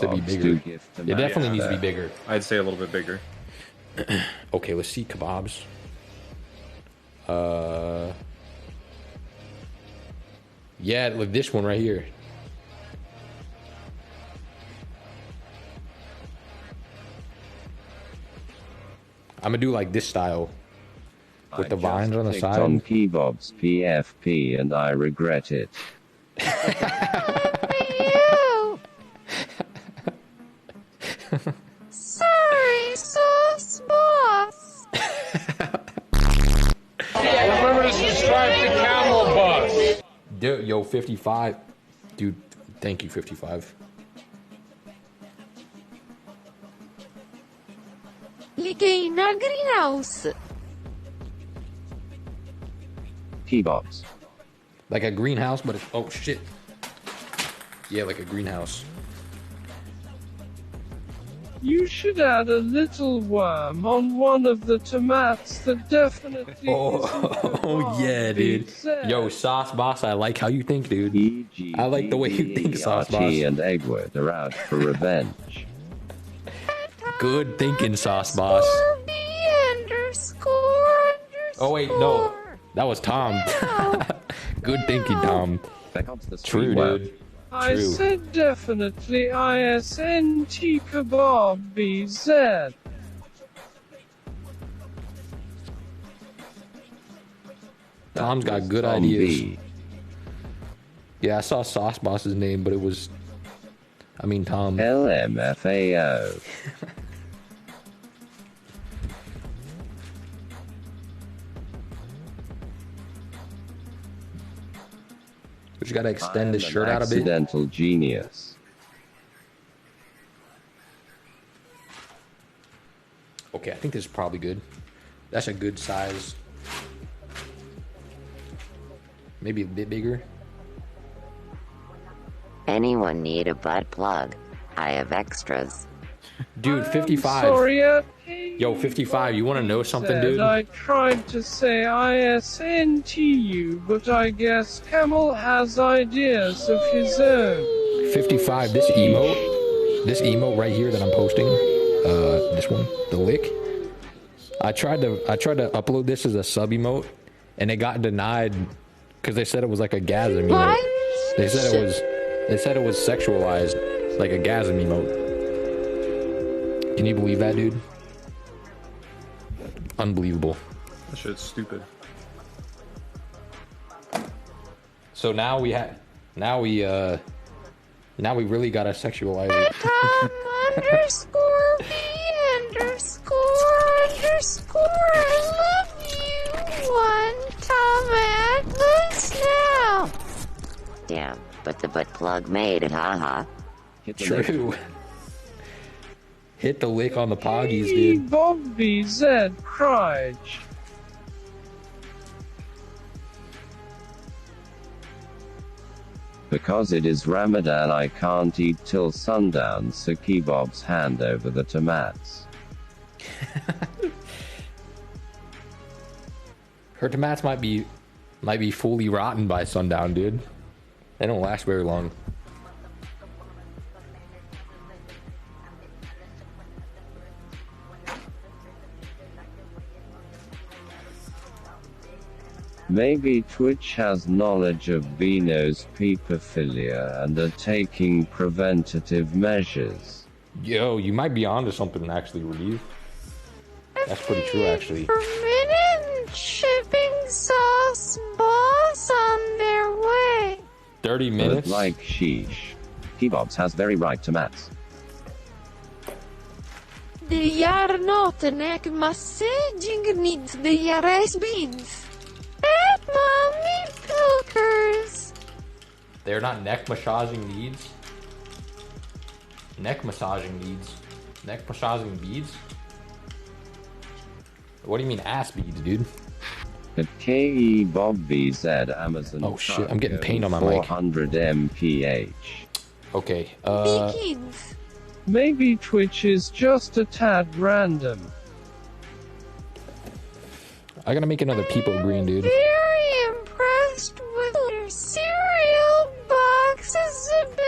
needs to be bigger. It definitely needs to be bigger. I'd say a little bit bigger. Okay, let's see kebabs. Yeah, look, this one right here. I'm gonna do like this style with the vines on the side. On kebabs PFP and I regret it. Sorry, sauce boss. Remember to subscribe to Camel Bus. Dude, yo, 55. Dude, thank you, 55. Liguei na greenhouse. Kebabs. Like a greenhouse, but it's, oh shit. Yeah, like a greenhouse. You should add a little worm on one of the tomatoes that definitely Oh yeah, dude. Yo, Sauce Boss, I like how you think, dude. I like the way you think, Sauce Boss. Archie and Eggwood are out for revenge. Good thinking, Sauce Boss. Oh wait, no. That was Tom. Good thinking, Tom. True, dude. I said definitely ISNT kebab BZ. Tom's got good ideas. Yeah, I saw Sauce Boss's name, but it was, I mean, Tom. LMFAO. We just gotta extend this shirt out a bit. Accidental genius. Okay, I think this is probably good. That's a good size. Maybe a bit bigger. Anyone need a butt plug? I have extras. Dude, 55. Sorry, Yo, 55, you want to know something, dude? I tried to say ISNTU, but I guess Camel has ideas of his own. 55, this emote right here that I'm posting, this one, the lick. I tried to upload this as a sub emote, and it got denied because they said it was like a gasm emote. They said it was sexualized, like a gasm emote. Can you believe that, dude? Unbelievable. That shit's stupid. So now we really gotta sexualize it. Tom underscore B underscore. I love you. One Tom Atlas now. Damn, but the butt plug made it, haha. True. Hit the lick on the poggies, dude. Bobby Z cried. Because it is Ramadan, I can't eat till sundown, so kebabs hand over the tomats. Her tomats might be fully rotten by sundown, dude. They don't last very long. Maybe Twitch has knowledge of Beano's pedophilia and are taking preventative measures. Yo, you might be onto something actually, Reeve. That's pretty true, actually. Per minute shipping Sauce Boss on their way. 30 minutes? But like sheesh. Kebabs has very ripe tomats. They are not neck massaging needs, they are ice beans. At mommy pilkers. They're not neck massaging needs? Neck massaging needs? Neck massaging beads? What do you mean ass beads, dude? At KE Bobby Z Amazon. Oh shit, I'm getting pain on my mic. 400 mph. Okay, Beans. Maybe Twitch is just a tad random. I gotta make another people green, dude. Very impressed with your cereal box's ability.